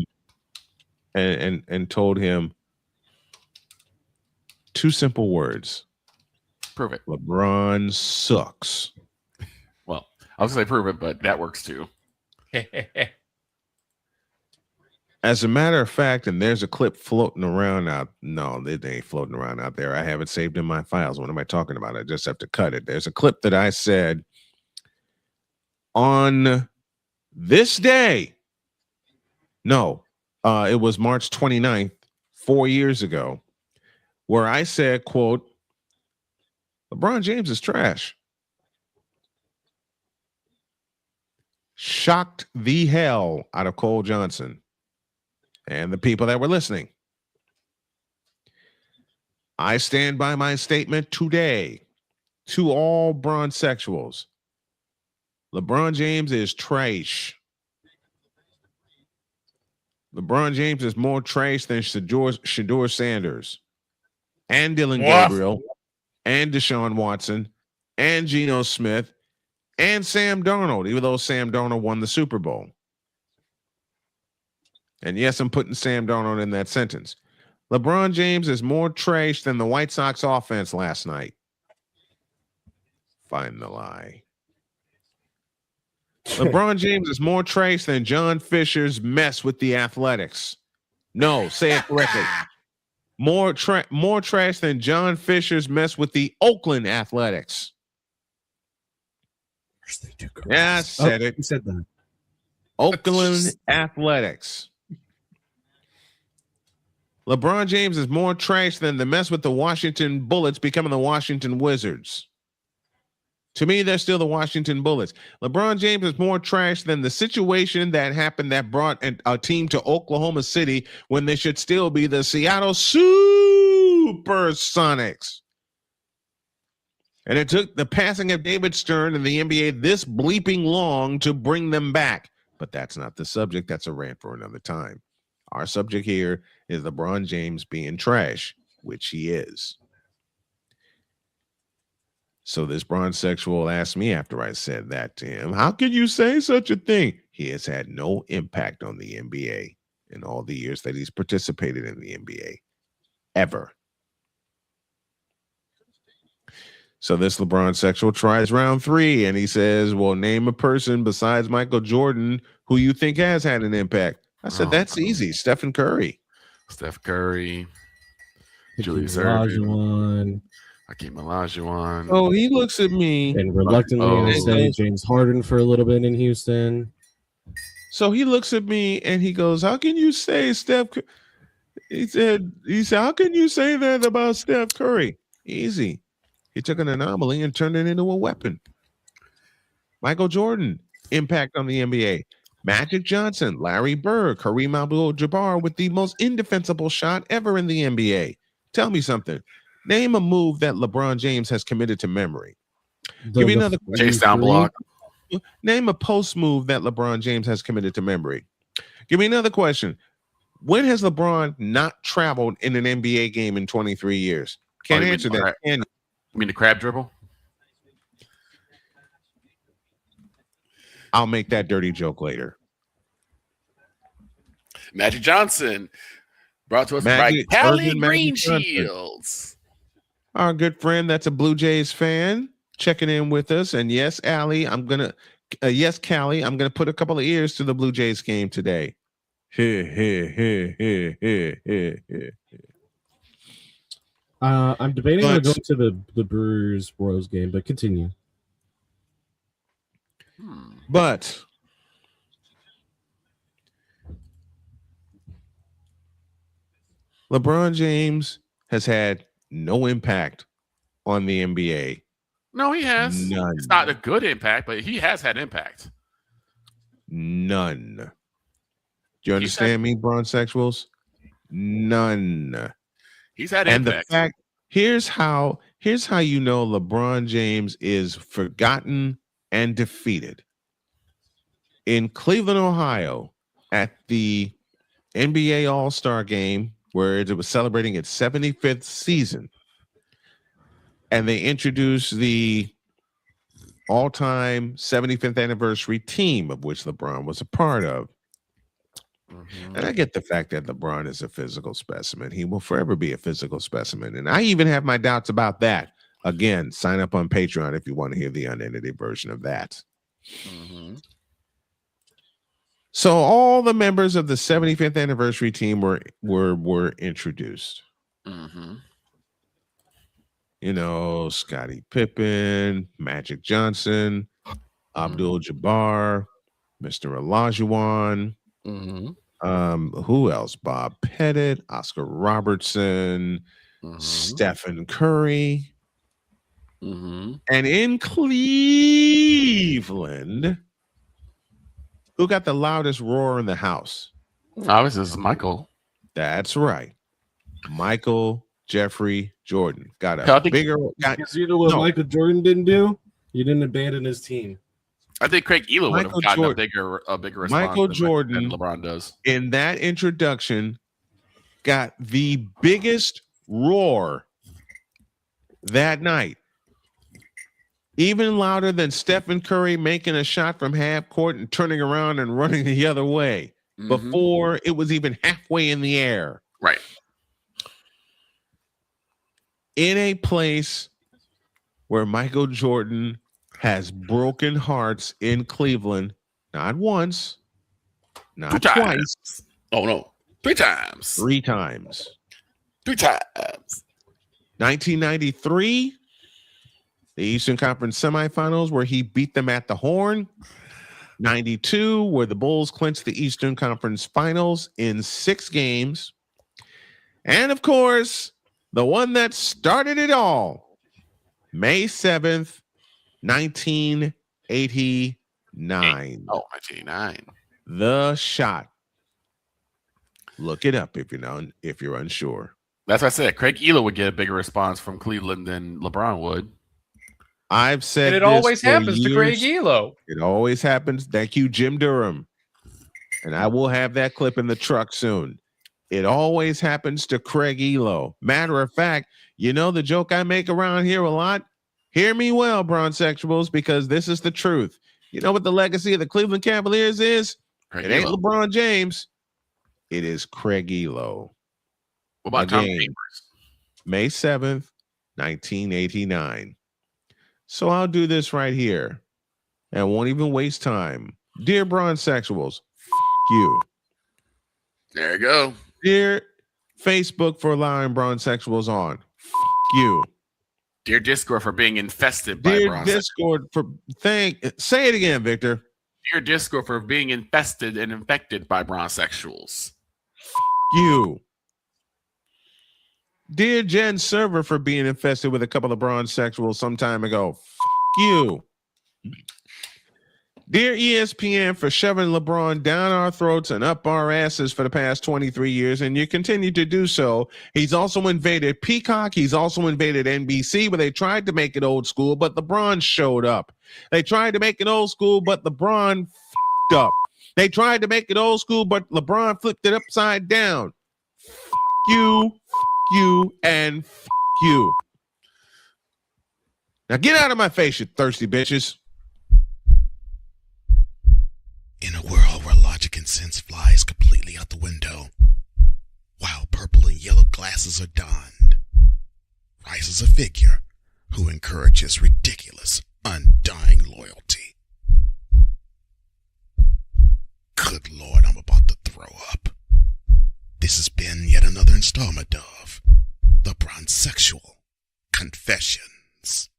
And told him 2 simple words. Prove it. LeBron sucks. Well, I was going to say prove it, but that works too. As a matter of fact, and there's a clip floating around out. No, they ain't floating around out there. I have it saved in my files. What am I talking about? I just have to cut it. There's a clip that I said on this day. No, it was March 29th, 4 years ago, where I said, quote, LeBron James is trash. Shocked the hell out of Cole Johnson and the people that were listening. I stand by my statement today to all bronsexuals. LeBron James is trash. LeBron James is more trash than Shedeur Sanders and Dylan Gabriel and Deshaun Watson and Geno Smith and Sam Darnold, even though Sam Darnold won the Super Bowl. And yes, I'm putting Sam Darnold in that sentence. LeBron James is more trash than the White Sox offense last night. Find the lie. LeBron James is more trash than John Fisher's mess with the Athletics. No, say it correctly. More trash than John Fisher's mess with the Oakland Athletics. Yeah, I said it. You said that. Oakland Athletics. LeBron James is more trash than the mess with the Washington Bullets becoming the Washington Wizards. To me, they're still the Washington Bullets. LeBron James is more trash than the situation that happened that brought a team to Oklahoma City when they should still be the Seattle Supersonics. And it took the passing of David Stern and the NBA this bleeping long to bring them back. But that's not the subject. That's a rant for another time. Our subject here is LeBron James being trash, which he is. So this bronsexual asked me after I said that to him, how can you say such a thing? He has had no impact on the NBA in all the years that he's participated in the NBA. Ever. So this LeBron sexual tries round 3, and he says, well, name a person besides Michael Jordan who you think has had an impact. I said, that's easy. Stephen Curry. Steph Curry. Julius Olajuwon. Hakeem Olajuwon. Oh, he looks at me. And reluctantly going to say James Harden for a little bit in Houston. So he looks at me and he goes, how can you say Steph? He said, how can you say that about Steph Curry? Easy. He took an anomaly and turned it into a weapon. Michael Jordan, impact on the NBA. Magic Johnson, Larry Bird, Kareem Abdul-Jabbar with the most indefensible shot ever in the NBA. Tell me something. Name a move that LeBron James has committed to memory. Give me another question. Chase down block. Name a post move that LeBron James has committed to memory. Give me another question. When has LeBron not traveled in an NBA game in 23 years? Can't answer that. You mean the crab dribble? I'll make that dirty joke later. Magic Johnson. Brought to us by Cali Green Shields. Our good friend that's a Blue Jays fan checking in with us. And yes, Callie, I'm going to put a couple of ears to the Blue Jays game today. I'm debating on going to the Brewers Royals game, but continue. But LeBron James has had no impact on the NBA. No, he has. None. It's not a good impact, but he has had impact. None. Do you understand me, bronsexuals? None. He's had and impact. The fact here's how you know LeBron James is forgotten and defeated. In Cleveland, Ohio, at the NBA All-Star game, where it was celebrating its 75th season, and they introduced the all-time 75th anniversary team, of which LeBron was a part of. And I get the fact that LeBron is a physical specimen. He will forever be a physical specimen. And I even have my doubts about that. Again, sign up on Patreon if you want to hear the unedited version of that. So all the members of the 75th anniversary team were introduced. You know, Scottie Pippen, Magic Johnson, Abdul-Jabbar, Mr. Olajuwon. Who else? Bob Pettit, Oscar Robertson, Stephen Curry. And in Cleveland, who got the loudest roar in the house? Obviously, this is Michael. That's right. Michael Jeffrey Jordan got a bigger. You know what Michael Jordan didn't do? He didn't abandon his team. I think Craig Elo would have gotten a bigger response Michael Jordan than LeBron does. In that introduction, got the biggest roar that night. Even louder than Stephen Curry making a shot from half court and turning around and running the other way before it was even halfway in the air. Right. In a place where Michael Jordan has broken hearts in Cleveland, not once, not twice. Oh, no. 3 times. 3 times. 3 times. 1993, the Eastern Conference semifinals, where he beat them at the horn. 92, where the Bulls clinched the Eastern Conference finals in 6 games. And, of course, the one that started it all, May 7th, 1989. Oh, 1989. The shot. Look it up if you're unsure. That's what I said. Craig Elo would get a bigger response from Cleveland than LeBron would. I've said and it always happens to Craig Elo. It always happens. Thank you, Jim Durham. And I will have that clip in the truck soon. It always happens to Craig Elo. Matter of fact, you know the joke I make around here a lot? Hear me well, bronsexuals, because this is the truth. You know what the legacy of the Cleveland Cavaliers is? It ain't LeBron James. It is Craig Elo. What about Tom Again, Chambers? May 7th, 1989. So I'll do this right here and won't even waste time. Dear bronsexuals, you. There you go. Dear Facebook for allowing bronsexuals on, you. Dear Discord for being infested by Dear bronsexuals. Discord for say it again, Victor. Dear Discord for being infested and infected by bronsexuals. You. Dear Jen Server for being infested with a couple of bronsexuals some time ago. You. Dear ESPN for shoving LeBron down our throats and up our asses for the past 23 years, and you continue to do so. He's also invaded Peacock. He's also invaded NBC, where they tried to make it old school, but LeBron showed up. They tried to make it old school, but LeBron f***ed up. They tried to make it old school, but LeBron flipped it upside down. You, and you. Now get out of my face, you thirsty bitches. In a world where logic and sense flies completely out the window, while purple and yellow glasses are donned, rises a figure who encourages ridiculous, undying loyalty. Good Lord, I'm about to throw up. This has been yet another installment of the BRONSEXUAL Confessions.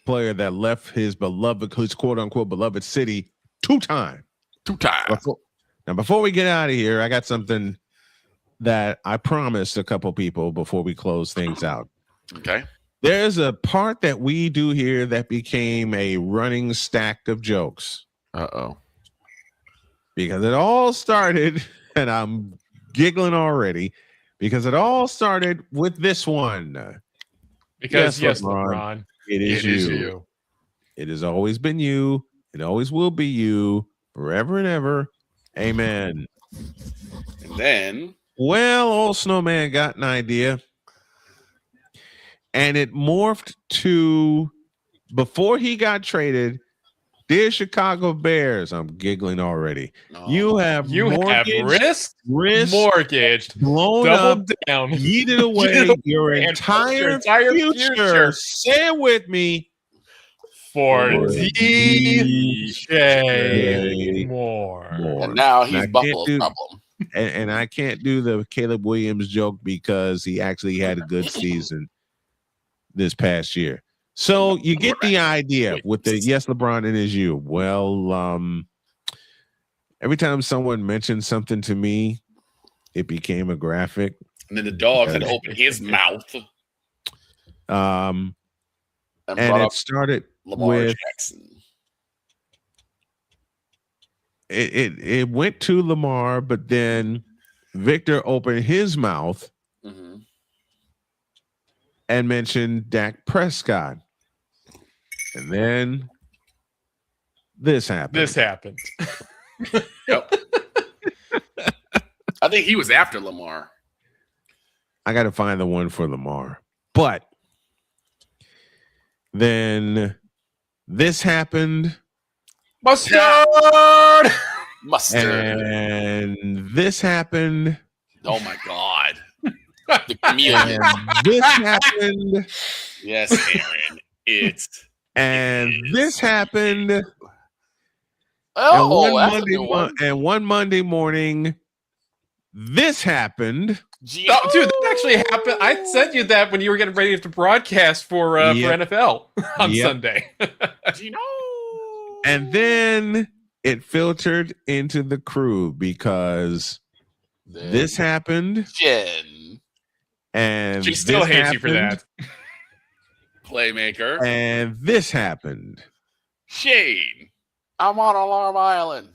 Player that left his quote unquote beloved city two times. Now, before we get out of here, I got something that I promised a couple people before we close things out. Okay. There's a part that we do here that became a running stack of jokes. Uh-oh. Because it all started, and I'm giggling already, because it all started with this one. Because yes, LeBron. It is you. It has always been you. It always will be you forever and ever. Amen. And then, well, old Snowman got an idea, and it morphed to, before he got traded, dear Chicago Bears, I'm giggling already. No. You have risked, mortgaged, blown doubled up, down, yeeted away your entire future. Say it with me. For DJ Moore. And now he's Buffalo's problem. And I can't do the Caleb Williams joke because he actually had a good season this past year. So you get the idea with the yes, LeBron, and is you. Well, every time someone mentioned something to me, it became a graphic. And then the dog had to open his mouth. And it started Lamar with Jackson. It went to Lamar, but then Victor opened his mouth and mentioned Dak Prescott. And then this happened. Yep. I think he was after Lamar. I got to find the one for Lamar. But then this happened. Mustard! And this happened. Oh my God. The chameleon. This happened. Yes, Aaron. And this happened. Oh, and one Monday morning, this happened. Oh, dude, that actually happened. I sent you that when you were getting ready to broadcast for NFL on Sunday. And then it filtered into the crew because this happened. Jen. And she still hates you for that. Playmaker. And this happened. Shane. I'm on Alarm Island.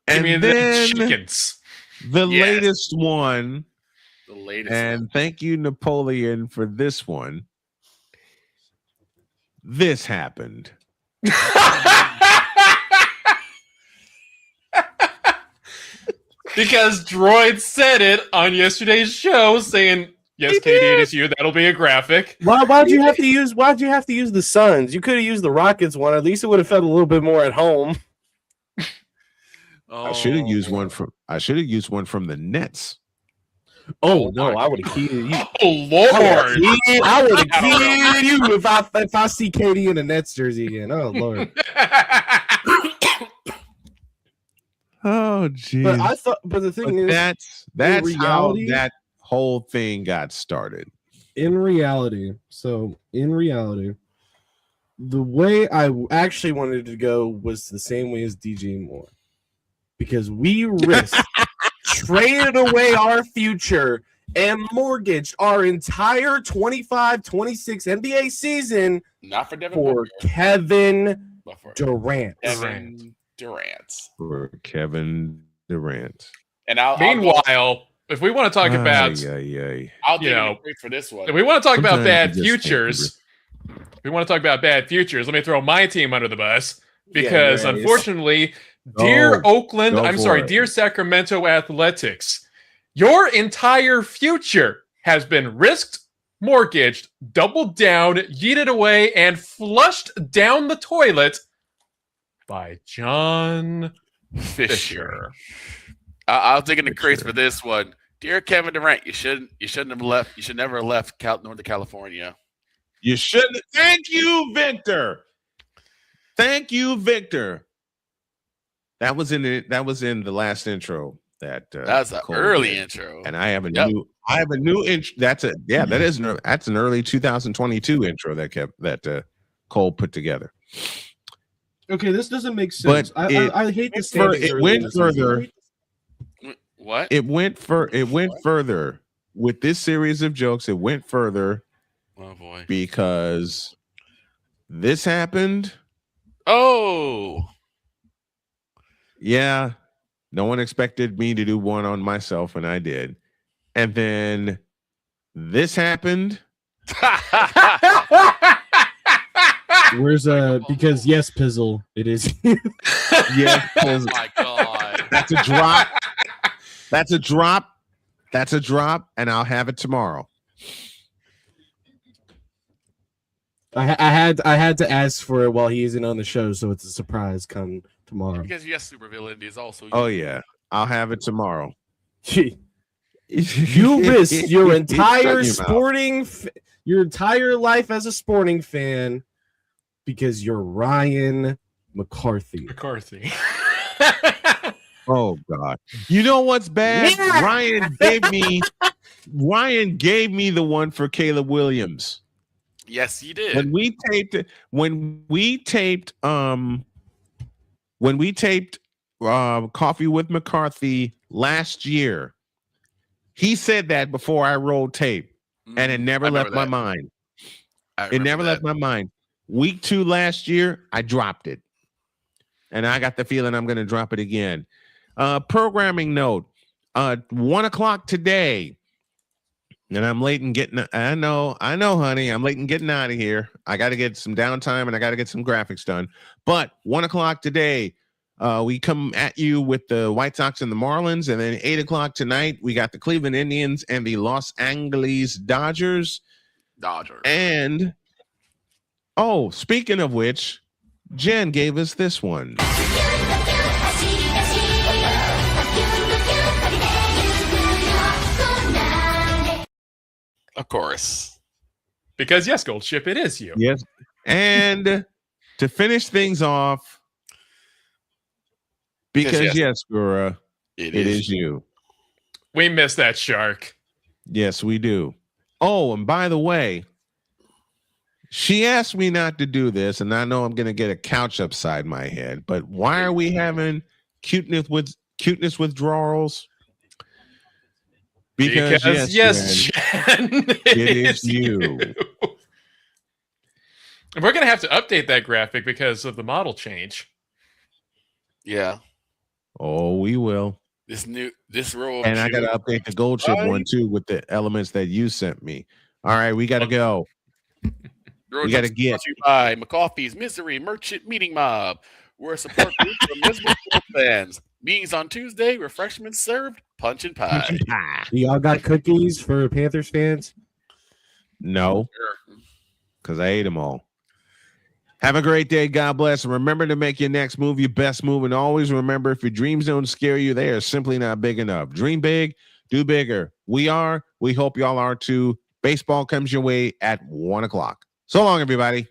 And then chickens. The latest one. The latest and thank you, Napoleon, for this one. This happened. Because Droid said it on yesterday's show, saying, "Yes, Katie, it is you. That'll be a graphic." Why'd you have to use the Suns? You could have used the Rockets one. At least it would have felt a little bit more at home. I should have used one from the Nets. Oh no, I would have keyed you. Oh Lord, I would have keyed you if I see Katie in a Nets jersey again. Oh Lord. Oh geez. But the thing is, that's reality, how that whole thing got started. In reality, the way I actually wanted to go was the same way as DJ Moore, because we risked traded away our future and mortgaged our entire 25-26 NBA season not for Devin for Booker, Kevin for Durant. For Kevin Durant. And meanwhile, if we want to talk about, I'll give you credit for this one. If we want to talk about Sometimes bad futures, let me throw my team under the bus because unfortunately, dear Sacramento Athletics, your entire future has been risked, mortgaged, doubled down, yeeted away, and flushed down the toilet by John Fisher. I'll dig in the crates for this one. Dear Kevin Durant, you shouldn't have left. You should never have left Northern California. You shouldn't. Thank you, Victor. That was in the last intro. That's an early intro, and I have a new intro. That's an early 2022 intro that Cole put together. Okay, this doesn't make sense. But I hate this. It went further. What? It went further with this series of jokes. It went further. Oh boy! Because this happened. Oh. Yeah. No one expected me to do one on myself, and I did. And then this happened. Where's because yes, Pizzle, it is. Yes, Pizzle. Oh my god. That's a drop. That's a drop, and I'll have it tomorrow. I had to ask for it while he isn't on the show, so it's a surprise come tomorrow. Because yes, supervillain is also. Oh yeah, I'll have it tomorrow. You risked your entire your entire life as a sporting fan because you're Ryan McCarthy. Oh God! You know what's bad? Yeah. Ryan gave me the one for Caleb Williams. Yes, he did. When we taped Coffee with McCarthy last year, he said that before I rolled tape, and it never left my mind. It never left my mind. Week 2 last year, I dropped it, and I got the feeling I'm going to drop it again. Programming note: 1:00 today. And I'm late in getting. I know, honey. I'm late in getting out of here. I got to get some downtime and I got to get some graphics done. But 1:00 today, we come at you with the White Sox and the Marlins, and then 8:00 tonight, we got the Cleveland Indians and the Los Angeles Dodgers. And speaking of which, Jen gave us this one. Of course. Because yes, Gold Ship, it is you. Yes. And to finish things off, because yes, Gura, it is you. We miss that shark. Yes, we do. Oh, and by the way, she asked me not to do this, and I know I'm going to get a couch upside my head, but why are we having cuteness withdrawals? Because yes, Jen, it is you. And we're going to have to update that graphic because of the model change. Yeah. Oh, we will. This row. And I got to update the Gold Chip one too with the elements that you sent me. All right, we got to go. We got to get by McCoffey's Misery Merchant Meeting Mob. We're a support group for miserable fans. Meetings on Tuesday, refreshments served, punch and pie. Y'all got cookies for Panthers fans? No, because I ate them all. Have a great day. God bless. And remember to make your next move your best move. And always remember, if your dreams don't scare you, they are simply not big enough. Dream big, do bigger. We hope y'all are too. Baseball comes your way at 1 o'clock. So long, everybody.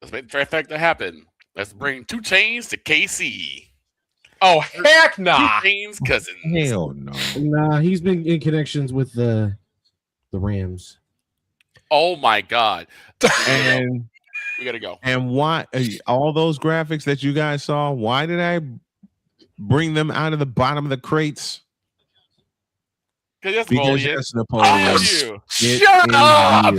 Let's make the trifecta happen. Let's bring 2 Chainz to KC. Oh, heck nah. 2 Chainz cousins. Hell no. Nah, he's been in connections with the Rams. Oh my God. And we gotta go. And why all those graphics that you guys saw? Why did I bring them out of the bottom of the crates? Because Napoleon. Oh, shut up!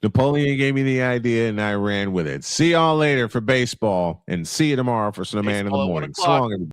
Napoleon gave me the idea and I ran with it. See y'all later for baseball and see you tomorrow for Snowman in the morning. So long, everybody.